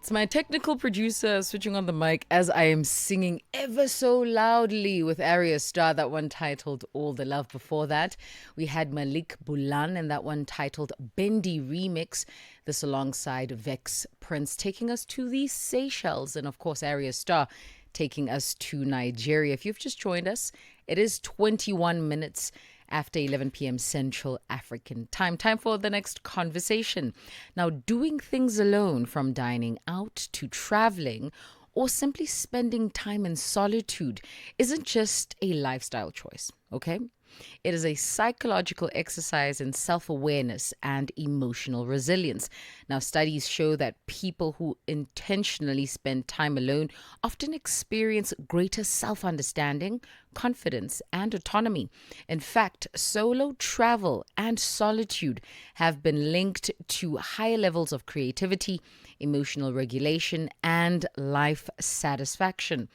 It's my technical producer switching on the mic as I am singing ever so loudly with Arya Star, that one titled All the Love. Before that, we had Malik Bulan and that one titled Bendy Remix. This alongside Vex Prince taking us to the Seychelles, and of course, Arya Star taking us to Nigeria. If you've just joined us, it is 21 minutes after 11 p.m. Central African time. Time for the next conversation. Now, doing things alone, from dining out to traveling or simply spending time in solitude, isn't just a lifestyle choice, okay? It is a psychological exercise in self awareness and emotional resilience. Now, studies show that people who intentionally spend time alone often experience greater self understanding, confidence, and autonomy. In fact, solo travel and solitude have been linked to higher levels of creativity, emotional regulation, and life satisfaction.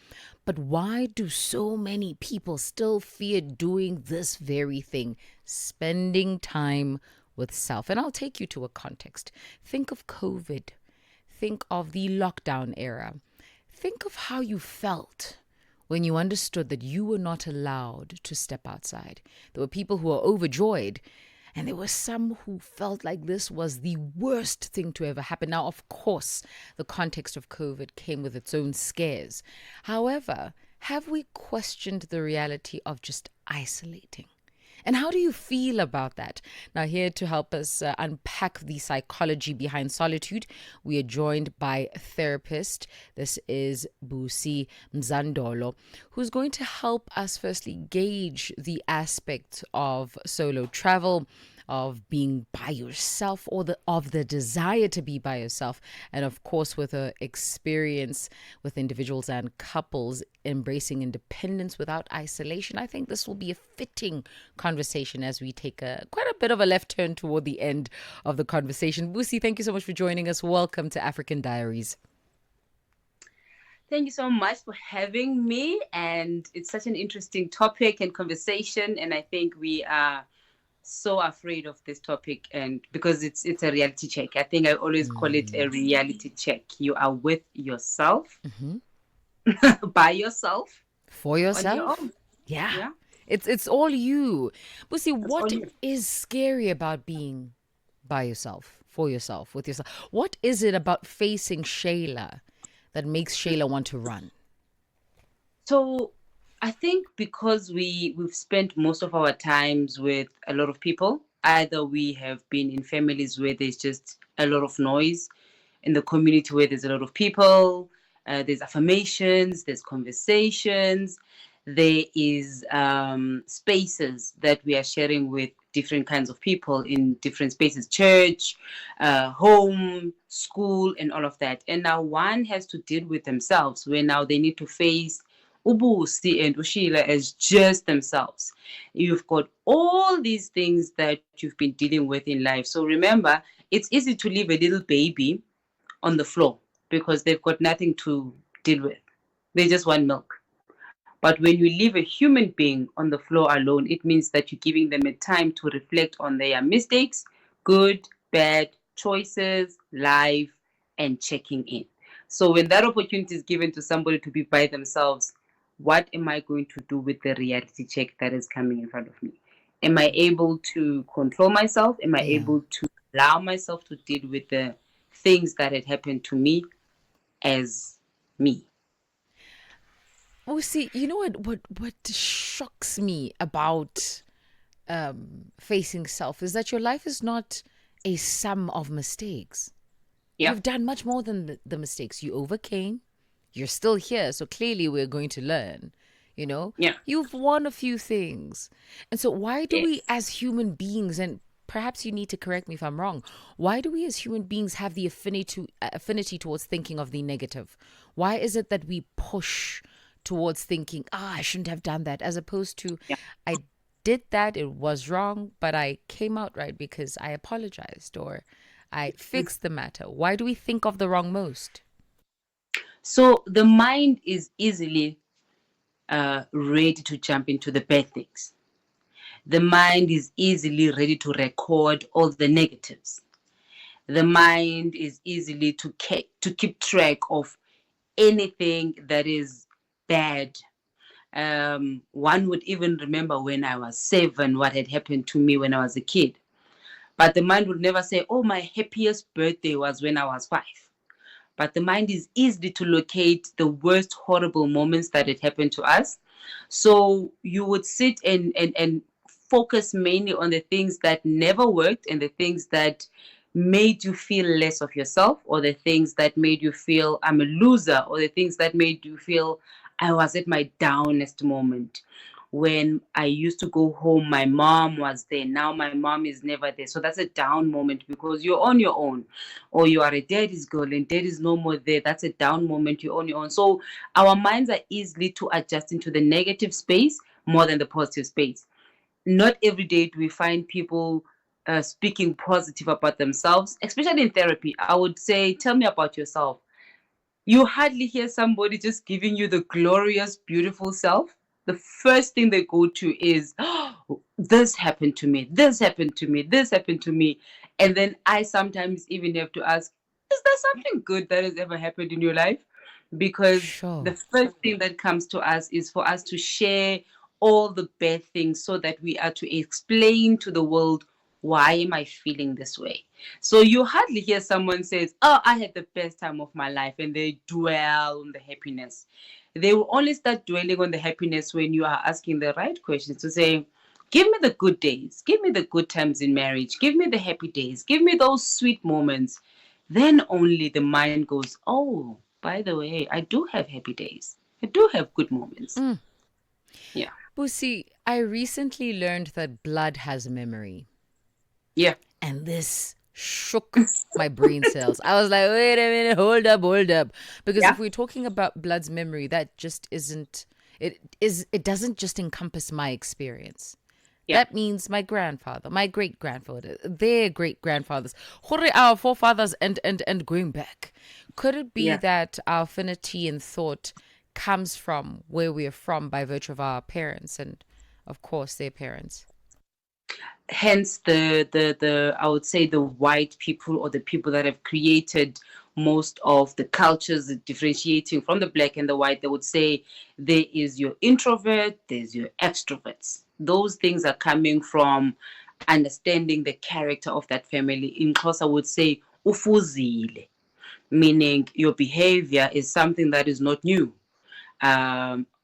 But why do so many people still fear doing this very thing, spending time with self? And I'll take you to a context. Think of COVID. Think of the lockdown era. Think of how you felt when you understood that you were not allowed to step outside. There were people who were overjoyed, and there were some who felt like this was the worst thing to ever happen. Now, of course, the context of COVID came with its own scares. However, have we questioned the reality of just isolating? And how do you feel about that? Now, here to help us unpack the psychology behind solitude, we are joined by a therapist. This is Busie Mzandolo, who's going to help us firstly gauge the aspect of solo travel, of being by yourself, or of the desire to be by yourself, and of course with her experience with individuals and couples embracing independence without isolation. I think this will be a fitting conversation as we take quite a bit of a left turn toward the end of the conversation. Busie, thank you so much for joining us. Welcome to African Diaries. Thank you so much for having me. And it's such an interesting topic and conversation. And I think we are so afraid of this topic, and because it's a reality check. I think I always call it a reality check. You are with yourself, Mm-hmm. by yourself, For on your yourself? own. Yeah. Yeah, It's all you. Busie, that's all what you. is scary about being by yourself, for yourself, with yourself? What is it about facing Shayla that makes Shayla want to run? So I think because we've spent most of our times with a lot of people, either we have been in families where there's just a lot of noise, in the community where there's a lot of people, there's affirmations, there's conversations, there is spaces that we are sharing with different kinds of people in different spaces, church, home, school, and all of that. And now one has to deal with themselves, where now they need to face Ubusi and Ushila as just themselves. You've got all these things that you've been dealing with in life. So remember, it's easy to leave a little baby on the floor because they've got nothing to deal with. They just want milk. But when you leave a human being on the floor alone, it means that you're giving them a time to reflect on their mistakes, good, bad choices, life, and checking in. So when that opportunity is given to somebody to be by themselves, what am I going to do with the reality check that is coming in front of me? Am I able to control myself? Am I Yeah. able to allow myself to deal with the things that had happened to me as me? Oh, see, you know what shocks me about facing self is that your life is not a sum of mistakes. Yeah, You've done much more than the mistakes you overcame. You're still here, so clearly we're going to learn. You know, yeah, you've won a few things. And so, why do we yes. as human beings, and perhaps you need to correct me if I'm wrong, why do we as human beings have the affinity towards thinking of the negative? Why is it that we push towards thinking, I shouldn't have done that, as opposed to, Yeah. I did that, it was wrong, but I came out right because I apologized or I fixed the matter? Why do we think of the wrong most? So the mind is easily ready to jump into the bad things. The mind is easily ready to record all the negatives. The mind is easily to keep track of anything that is bad. One would even remember when I was 7 what had happened to me when I was a kid. But the mind would never say, oh, my happiest birthday was when I was 5. But the mind is easy to locate the worst horrible moments that had happened to us. So you would sit and focus mainly on the things that never worked and the things that made you feel less of yourself, or the things that made you feel I'm a loser, or the things that made you feel I was at my downest moment. When I used to go home, my mom was there. Now my mom is never there. So that's a down moment because you're on your own. Or you are a daddy's girl and daddy's no more there. That's a down moment. You're on your own. So our minds are easily to adjust into the negative space more than the positive space. Not every day do we find people speaking positive about themselves, especially in therapy. I would say, tell me about yourself. You hardly hear somebody just giving you the glorious, beautiful self. The first thing they go to is, oh, this happened to me, this happened to me, this happened to me. And then I sometimes even have to ask, is there something good that has ever happened in your life? Because Sure. the first thing that comes to us is for us to share all the bad things so that we are to explain to the world, why am I feeling this way? So you hardly hear someone says, oh, I had the best time of my life, and they dwell on the happiness. They will only start dwelling on the happiness when you are asking the right questions to say, give me the good days, give me the good times in marriage, give me the happy days, give me those sweet moments. Then only the mind goes, oh, by the way, I do have happy days. I do have good moments. Yeah. Busie, I recently learned that blood has memory. Yeah. And this shook my brain cells. I was like, wait a minute, hold up, hold up. Because Yeah. if we're talking about blood's memory, that just isn't it doesn't just encompass my experience. Yeah. That means my grandfather, my great grandfather, their great grandfathers, our forefathers, and going back. Could it be Yeah. that our affinity and thought comes from where we are from by virtue of our parents and, of course, their parents? Hence the I would say the white people, or the people that have created most of the cultures differentiating from the black and the white, they would say there is your introvert, there's your extroverts. Those things are coming from understanding the character of that family. In Xhosa, I would say ufuzile, meaning your behavior is something that is not new.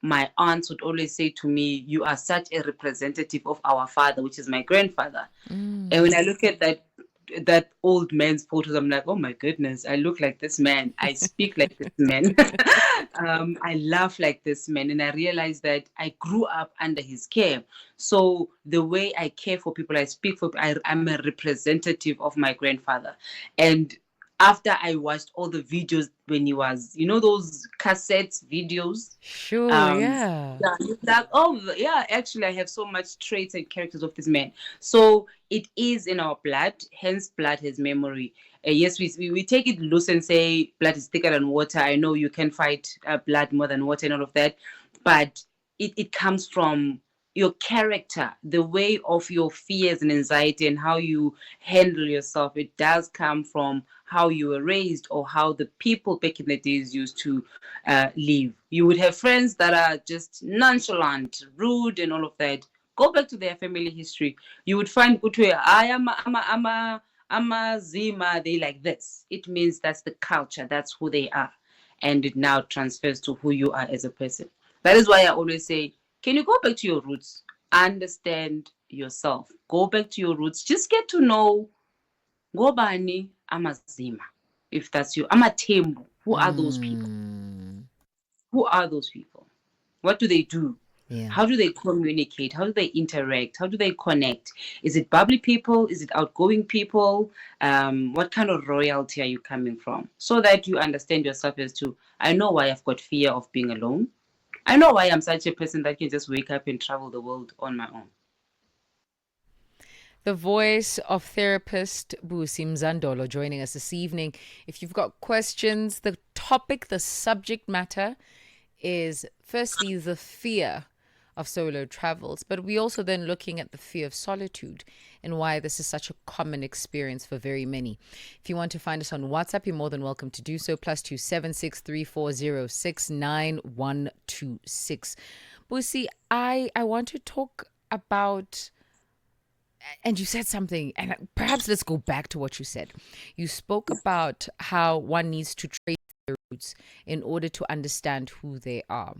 My aunts would always say to me, you are such a representative of our father, which is my grandfather. And when I look at that old man's photos, I'm like, oh my goodness, I look like this man. I speak like this man. I laugh like this man. And I realize that I grew up under his care. So the way I care for people, I speak for, I'm a representative of my grandfather. And after I watched all the videos when he was, those cassettes videos, Sure, um, yeah. yeah, it's like, oh, yeah, actually, I have so much traits and characters of this man. So it is in our blood, hence, blood has memory. Yes, we take it loose and say blood is thicker than water. I know you can fight blood more than water and all of that, but it comes from your character, the way of your fears and anxiety, and how you handle yourself. It does come from how you were raised, or how the people back in the days used to live. You would have friends that are just nonchalant, rude, and all of that. Go back to their family history. You would find Kutwe, I'm a Zima, they like this. It means that's the culture, that's who they are. And it now transfers to who you are as a person. That is why I always say, can you go back to your roots? Understand yourself. Go back to your roots. Just get to know Gobani Amazima. If that's you. Amatembu. Who are those people? Mm, Who are those people? What do they do? yeah. How do they communicate? How do they interact? How do they connect? Is it bubbly people? Is it outgoing people? What kind of royalty are you coming from? So that you understand yourself as to, I know why I've got fear of being alone. I know why I'm such a person that can just wake up and travel the world on my own. The voice of therapist Busie Mzandolo joining us this evening. If you've got questions, the topic, the subject matter is firstly the fear of solo travels, but we also then looking at the fear of solitude and why this is such a common experience for very many. If you want to find us on WhatsApp, you're more than welcome to do so. +27634069126. Busie, I want to talk about, and you said something, and perhaps let's go back to what you said. You spoke about how one needs to trace their roots in order to understand who they are.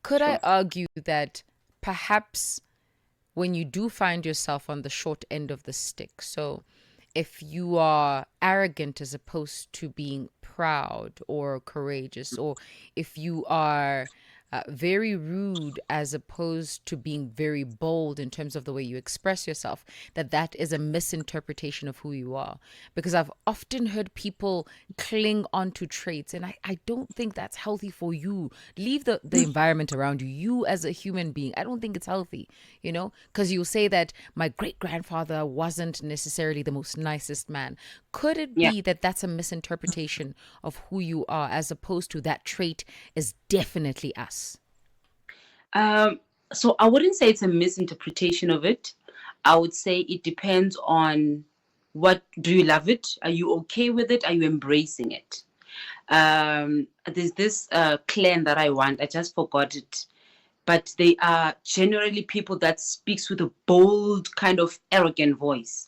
Could I Sure. argue that perhaps when you do find yourself on the short end of the stick, so if you are arrogant as opposed to being proud or courageous, or if you are very rude as opposed to being very bold in terms of the way you express yourself, that is a misinterpretation of who you are. Because I've often heard people cling onto traits, and I don't think that's healthy for you. Leave the environment around you. You as a human being, I don't think it's healthy, because you'll say that my great grandfather wasn't necessarily the most nicest man. Could it Yeah. be that that's a misinterpretation of who you are as opposed to that trait is definitely us? Um, so I wouldn't say it's a misinterpretation of it. I would say it depends on what do you love it? Are you okay with it? Are you embracing it? There's this clan that I want. I just forgot it. But they are generally people that speaks with a bold kind of arrogant voice.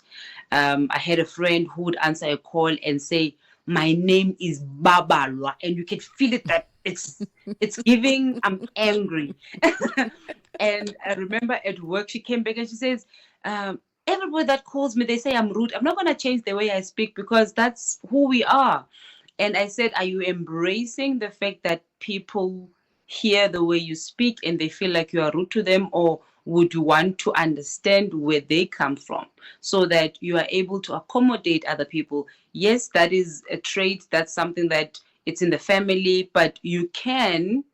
I had a friend who would answer a call and say, "My name is Babalwa," and you can feel it that it's giving. I'm angry. And I remember at work, she came back and she says, "Everybody that calls me, they say I'm rude. I'm not gonna change the way I speak because that's who we are." And I said, "Are you embracing the fact that people hear the way you speak and they feel like you are rude to them, or would you want to understand where they come from so that you are able to accommodate other people?" Yes, that is a trait, that's something that it's in the family, but you can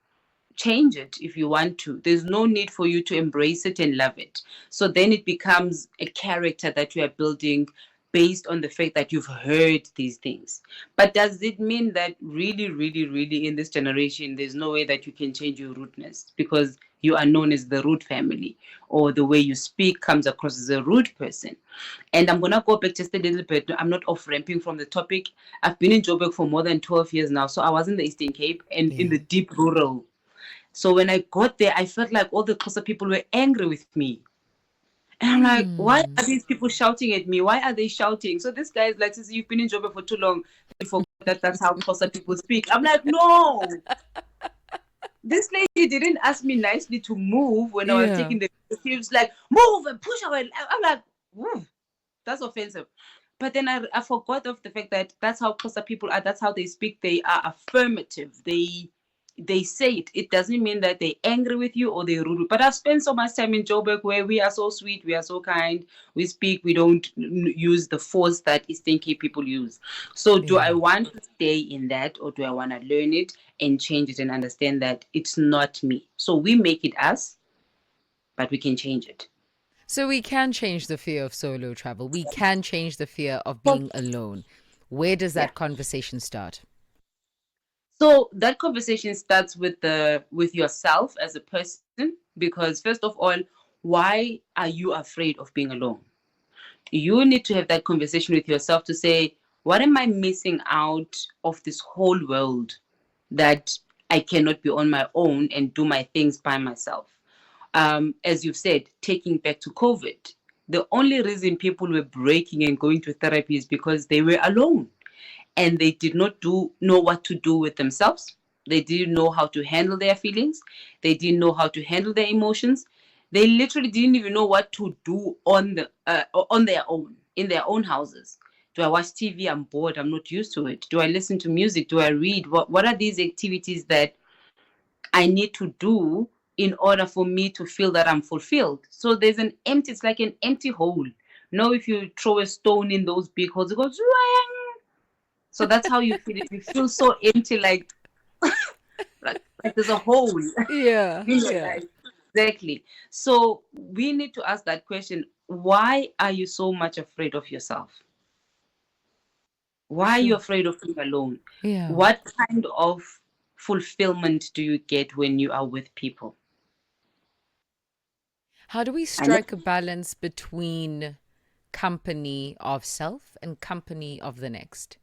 change it if you want to. There's no need for you to embrace it and love it. So then it becomes a character that you are building based on the fact that you've heard these things. But does it mean that really, really, really in this generation, there's no way that you can change your rudeness because you are known as the rude family, or the way you speak comes across as a rude person? And I'm going to go back just a little bit. I'm not off ramping from the topic. I've been in Joburg for more than 12 years now. So I was in the Eastern Cape and in Yeah. the deep rural. So when I got there, I felt like all the Xhosa people were angry with me. And I'm like, why Hmm. are these people shouting at me? Why are they shouting? So this guy is like, "Since you've been in Joburg for too long, you forgot that that's how Xhosa people speak." I'm like, no. This lady didn't ask me nicely to move when I was Yeah. taking the. She was like, "Move and push away." I'm like, "Ooh, that's offensive." But then I forgot of the fact that that's how Xhosa people are. That's how they speak. They are affirmative. They say it. It doesn't mean that they're angry with you or they're rude. But I've spent so much time in Joburg where we are so sweet, we are so kind, we speak, we don't use the force that Eastern Cape people use. So do I Yeah. want to stay in that, or do I want to learn it and change it and understand that it's not me? So we make it us, but we can change it. So we can change the fear of solo travel. We can change the fear of So, being alone. Where does yeah. that conversation start? So that conversation starts with yourself as a person, because first of all, why are you afraid of being alone? You need to have that conversation with yourself to say, what am I missing out of this whole world that I cannot be on my own and do my things by myself? As you've said, taking back to COVID, the only reason people were breaking and going to therapy is because they were alone and they did not know what to do with themselves. They didn't know how to handle their feelings. They didn't know how to handle their emotions. They literally didn't even know what to do on their own in their own houses. Do I watch TV? I'm bored. I'm not used to it. Do I listen to music? Do I read? What are these activities that I need to do in order for me to feel that I'm fulfilled? So there's an empty. It's like an empty hole. Now, if you throw a stone in those big holes, it goes. So that's how you feel it. You feel so empty, like there's a hole Yeah. in your Yeah. life. Exactly. So we need to ask that question. Why are you so much afraid of yourself? Why are you True. afraid of being alone? Yeah. What kind of fulfillment do you get when you are with people? How do we I know. strike a balance between company of self and company of the next?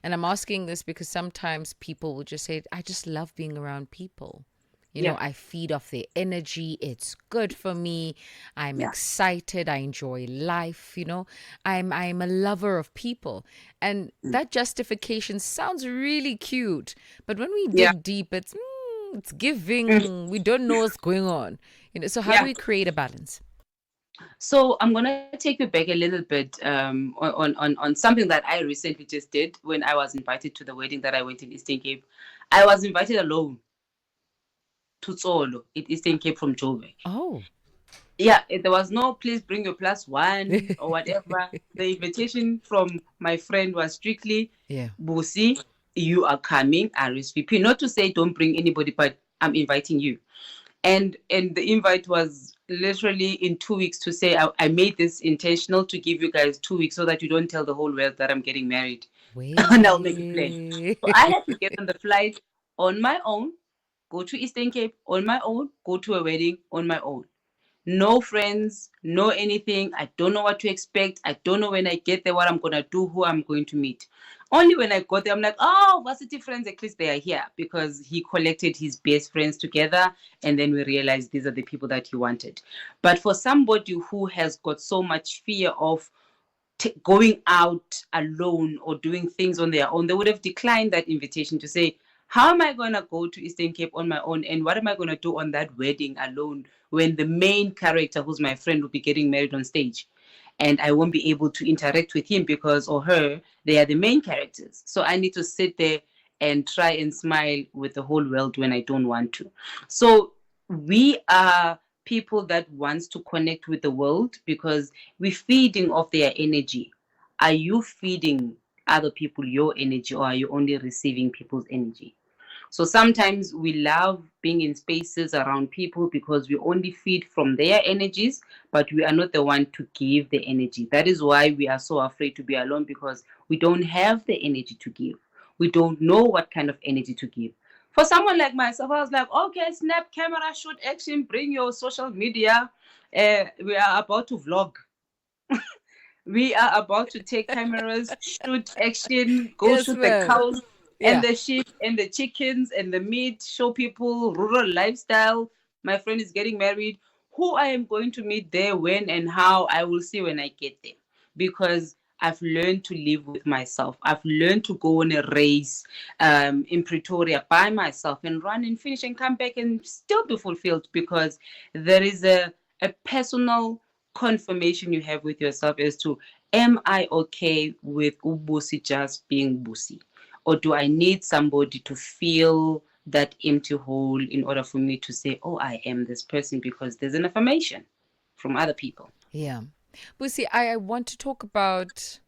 And I'm asking this because sometimes people will just say, I just love being around people. You know, Yeah, I feed off their energy. It's good for me. I'm yeah, excited. I enjoy life. You know, I'm a lover of people. And mm, that justification sounds really cute. But when we yeah, dig deep, it's mm, giving. We don't know what's going on. You know, so how do yeah. we create a balance? So I'm gonna take you back a little bit on something that I recently just did when I was invited to the wedding that I went in Eastern Cape. I was invited alone to Tsolo in Eastern Cape from Joburg. Oh, Yeah, there was no please bring your plus one or whatever. The invitation from my friend was strictly yeah. Busie, you are coming RSVP. Not to say don't bring anybody, but I'm inviting you. And the invite was literally in 2 weeks to say I made this intentional to give you guys 2 weeks so that you don't tell the whole world that I'm getting married. And I'll make a plan. Way. So I had to get on the flight on my own, go to Eastern Cape on my own, go to a wedding on my own. No friends, no anything. I don't know what to expect. I don't know when I get there what I'm gonna do, who I'm going to meet. Only when I got there, I'm like, oh, varsity friends, at least they are here because he collected his best friends together, and then we realized these are the people that he wanted. But for somebody who has got so much fear of going out alone or doing things on their own, they would have declined that invitation to say, how am I going to go to Eastern Cape on my own? And what am I going to do on that wedding alone when the main character, who's my friend, will be getting married on stage? And I won't be able to interact with him because, or her, they are the main characters. So I need to sit there and try and smile with the whole world when I don't want to. So we are people that wants to connect with the world because we're feeding off their energy. Are you feeding other people your energy or are you only receiving people's energy? So sometimes we love being in spaces around people because we only feed from their energies, but we are not the one to give the energy. That is why we are so afraid to be alone because we don't have the energy to give. We don't know what kind of energy to give. For someone like myself, I was like, okay, snap, camera, shoot, action, bring your social media. We are about to vlog. We are about to take cameras, shoot action, go Yes, shoot the ma'am. cows and Yeah. the sheep and the chickens and the meat, show people rural lifestyle. My friend is getting married. Who I am going to meet there, when and how, I will see when I get there. Because I've learned to live with myself. I've learned to go on a race in Pretoria by myself and run and finish and come back and still be fulfilled because there is a personal confirmation you have with yourself as to, am I okay with Ubusi just being Busi? Or do I need somebody to fill that empty hole in order for me to say, oh, I am this person, because there's an affirmation from other people. Yeah. But see, I want to talk about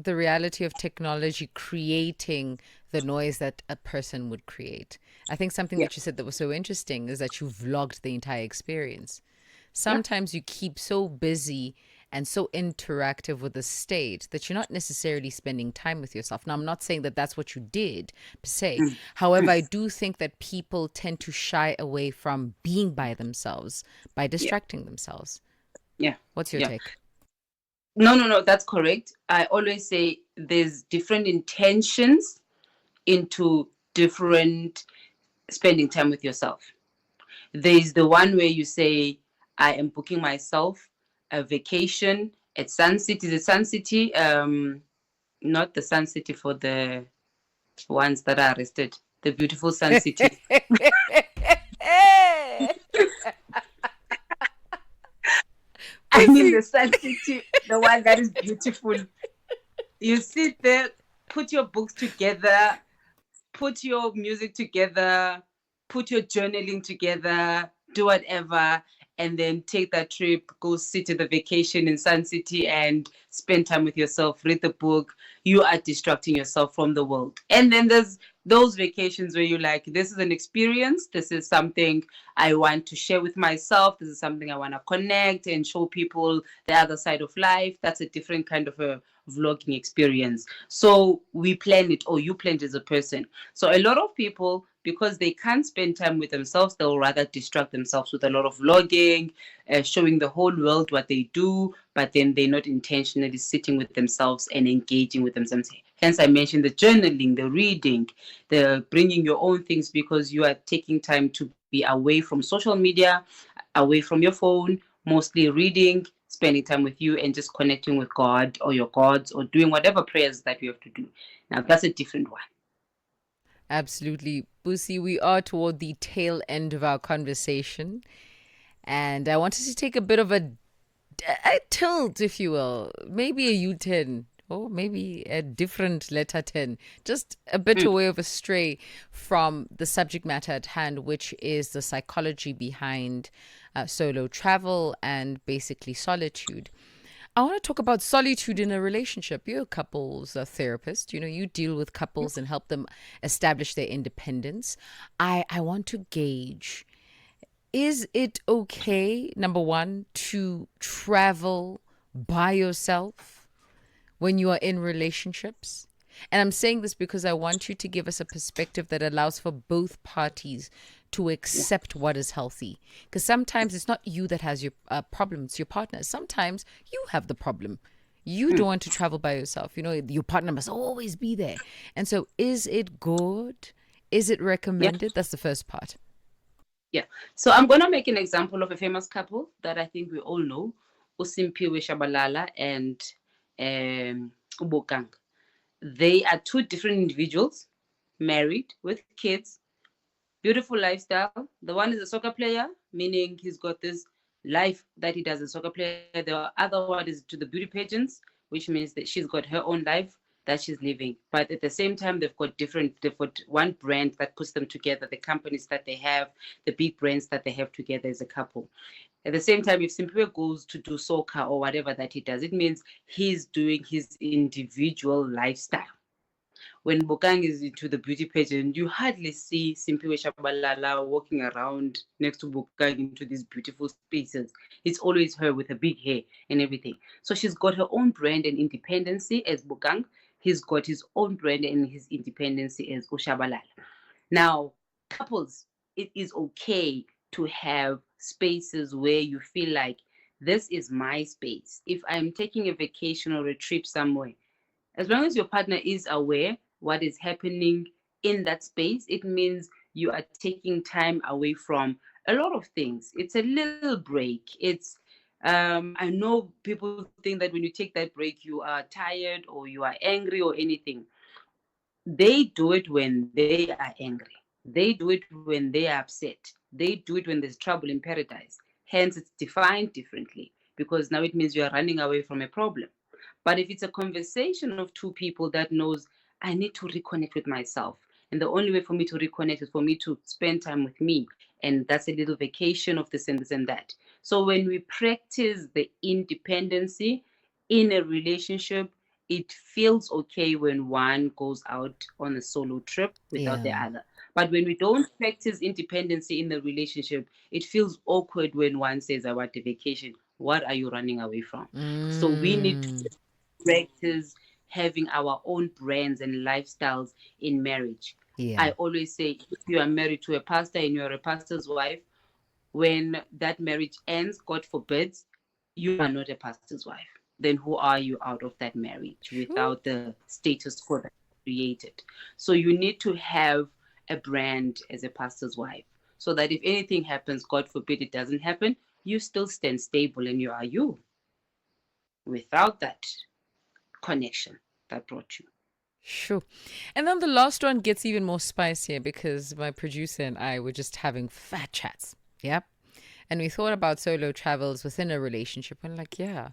the reality of technology creating the noise that a person would create. I think something Yeah, that you said that was so interesting is that you vlogged the entire experience. yeah, Sometimes you keep so busy and so interactive with the state that you're not necessarily spending time with yourself. Now, I'm not saying that that's what you did per se. mm, However, mm, I do think that people tend to shy away from being by themselves by yeah, distracting themselves. yeah, What's your yeah. take? No, no, no, that's correct. I always say there's different intentions into different spending time with yourself. There's the one where you say, I am booking myself a vacation at Sun City. The Sun City, not the Sun City for the ones that are arrested, the beautiful Sun City. I mean, Pussy. the Sun City, the one that is beautiful. You sit there, put your books together, put your music together, put your journaling together, do whatever, and then take that trip, go sit at the vacation in Sun City and spend time with yourself, read the book. You are distracting yourself from the world. And then there's those vacations where you're like, this is an experience. This is something I want to share with myself. This is something I want to connect and show people the other side of life. That's a different kind of a vlogging experience. So we plan it, or you plan it as a person. So a lot of people because they can't spend time with themselves. They'll rather distract themselves with a lot of vlogging, showing the whole world what they do, but then they're not intentionally sitting with themselves and engaging with themselves. Hence, I mentioned the journaling, the reading, the bringing your own things, because you are taking time to be away from social media, away from your phone, mostly reading, spending time with you, and just connecting with God or your gods, or doing whatever prayers that you have to do. Now, that's a different one. Absolutely. Busie, we are toward the tail end of our conversation. And I wanted to take a bit of a tilt, if you will, maybe a U-turn, or maybe a different letter 10, just a bit Mm. away of a stray from the subject matter at hand, which is the psychology behind solo travel and basically solitude. I want to talk about solitude in a relationship. You're a couples therapist. You know, you deal with couples and help them establish their independence. I want to gauge, is it okay, number one, to travel by yourself when you are in relationships? And I'm saying this because I want you to give us a perspective that allows for both parties to Yeah. accept what is healthy. Because sometimes it's not you that has your problem, it's your partner. Sometimes you have the problem. You Mm. don't want to travel by yourself. You know, your partner must always be there. And so, is it good? Is it Yeah. recommended? That's the first part. Yeah. So I'm going to make an example of a famous couple that I think we all know, Usimpiwe Shabalala and Ubokang. They are two different individuals, married with kids, beautiful lifestyle. The one is a soccer player, meaning he's got this life that he does as a soccer player. The other one is to the beauty pageants, which means that she's got her own life that she's living. But at the same time, they've got one brand that puts them together, the companies that they have, the big brands that they have together as a couple. At the same time, if Simpiwe goes to do soccer or whatever that he does, it means he's doing his individual lifestyle. When Bokang is into the beauty pageant, you hardly see Simpiwe Shabalala walking around next to Bokang into these beautiful spaces. It's always her with her big hair and everything. So she's got her own brand and independency as Bokang. He's got his own brand and his independency as Oshabalala. Now, couples, it is okay to have spaces where you feel like this is my space. If I'm taking a vacation or a trip somewhere, as long as your partner is aware what is happening in that space, it means you are taking time away from a lot of things. It's a little break. It's I know people think that when you take that break, you are tired or you are angry or anything. They do it when they are angry. They do it when they are upset. They do it when there's trouble in paradise. Hence, it's defined differently, because now it means you are running away from a problem. But if it's a conversation of two people that knows, I need to reconnect with myself, and the only way for me to reconnect is for me to spend time with me, and that's a little vacation of this and that. So when we practice the independency in a relationship, it feels okay when one goes out on a solo trip without the Yeah. other. But when we don't practice independency in the relationship, it feels awkward when one says, I want a vacation. What are you running away from? So we need Mm, to practice having our own brands and lifestyles in marriage. yeah. I always say, if you are married to a pastor and you're a pastor's wife, when that marriage ends, God forbid, you are not a pastor's wife. Then who are you out of that marriage Sure. without the status quo that you created? So you need to have a brand as a pastor's wife, so that if anything happens, God forbid it doesn't happen, you still stand stable and you are you without that connection that brought you. Sure. And then the last one gets even more spicier because my producer and I were just having fat chats. Yep. And we thought about solo travels within a relationship. And like, yeah.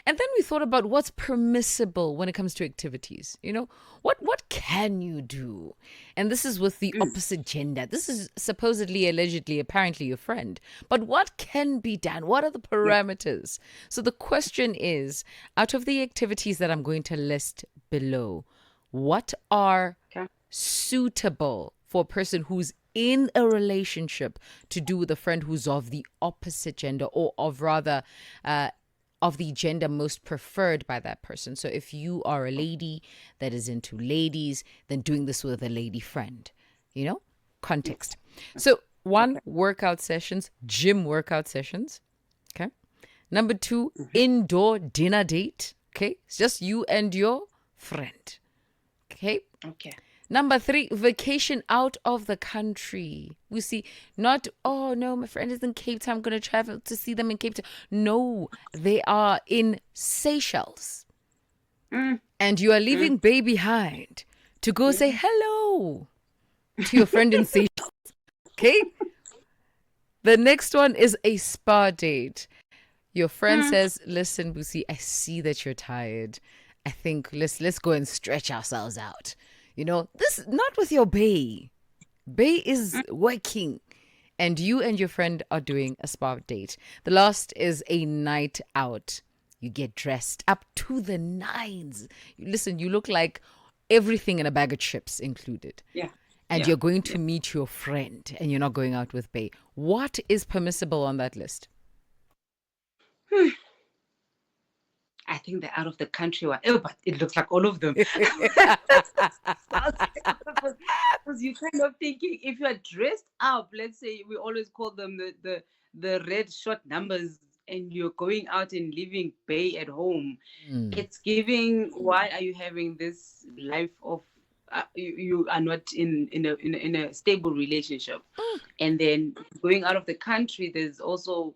And then we thought about what's permissible when it comes to activities. You know, what can you do? And this is with the Mm. opposite gender. This is supposedly, allegedly, apparently your friend. But what can be done? What are the Yeah. parameters? So the question is, out of the activities that I'm going to list below, what are Okay. suitable for a person who's in a relationship to do with a friend who's of the opposite gender, or of rather of the gender most preferred by that person. So if you are a lady that is into ladies, then doing this with a lady friend, you know? context. So, one, workout sessions, gym workout sessions. Okay. Number two, indoor dinner date. Okay. It's just you and your friend. Okay. Okay. Number three, vacation out of the country. We see not, oh no, my friend is in Cape Town, I'm going to travel to see them in Cape Town. No, they are in Seychelles. And you are leaving Bay behind to go say hello to your friend in Seychelles. Okay? The next one is a spa date. Your friend says, listen, Busie, I see that you're tired. I think let's go and stretch ourselves out. You know, this not with your bae. Bae is working. And you and your friend are doing a spa date. The last is a night out. You get dressed up to the nines. Listen, you look like everything in a bag of chips included. Yeah. And you're going to meet your friend and you're not going out with bae. What is permissible on that list? I think the out of the country one. Oh, but it looks like all of them. Because you're kind of thinking, if you're dressed up, let's say we always call them the red short numbers, and you're going out and leaving bae at home, it's giving, why are you having this life of you are not in a stable relationship? And then going out of the country, there's also,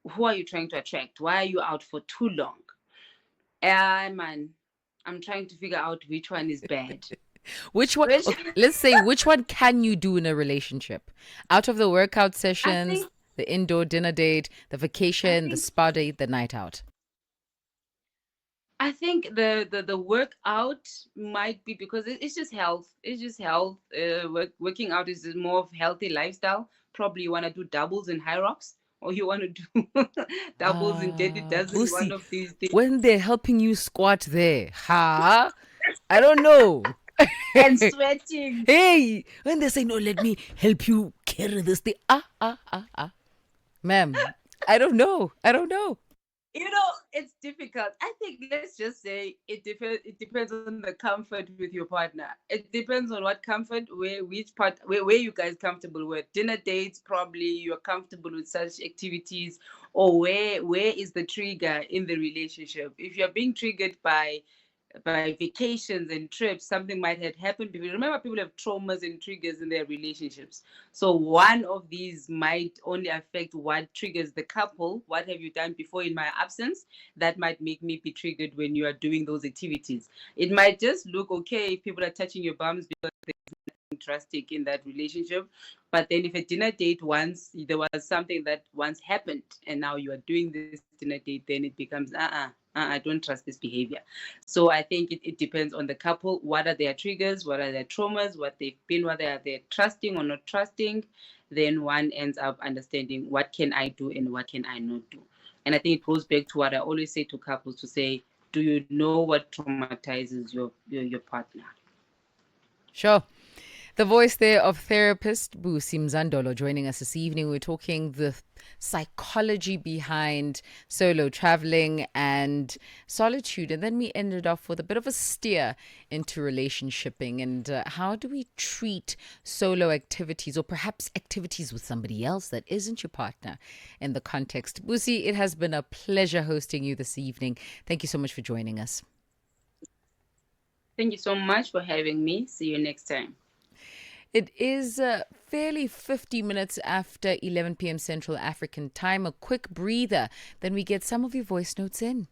who are you trying to attract? Why are you out for too long? Man, I'm trying to figure out which one is bad. Which one? Okay, let's say, which one can you do in a relationship? Out of the workout sessions, the indoor dinner date, the vacation, the spa date, the night out. I think the workout might be because it's just health. It's just health. Working out is more of healthy lifestyle. Probably you want to do doubles in high rocks, or you want to do doubles in Dirty Dozen. Busie, one of these things. When they're helping you squat there, I don't know. And sweating. Hey, when they say, no, let me help you carry this thing. Ma'am, I don't know. You know, it's difficult. I think, let's just say it depends on the comfort with your partner. It depends on what comfort, where you guys comfortable with. Dinner dates, probably you're comfortable with such activities, or where is the trigger in the relationship. If you're being triggered by vacations and trips, something might have happened. Remember, people have traumas and triggers in their relationships. So one of these might only affect what triggers the couple. What have you done before in my absence that might make me be triggered when you are doing those activities? It might just look okay if people are touching your bums because there's nothing drastic in that relationship. But then if a dinner date once, there was something that once happened and now you are doing this dinner date, then it becomes, I don't trust this behavior. So I think it depends on the couple. What are their triggers? What are their traumas? What they've been, whether they're trusting or not trusting. Then one ends up understanding, what can I do and what can I not do? And I think it goes back to what I always say to couples, to say, do you know what traumatizes your partner? Sure. The voice there of Therapist Busie Mzandolo joining us this evening. We're talking the psychology behind solo traveling and solitude. And then we ended off with a bit of a steer into relationshiping and how do we treat solo activities or perhaps activities with somebody else that isn't your partner in the context. Busie, it has been a pleasure hosting you this evening. Thank you so much for joining us. Thank you so much for having me. See you next time. It is fairly 50 minutes after 11 p.m. Central African time. A quick breather. Then we get some of your voice notes in.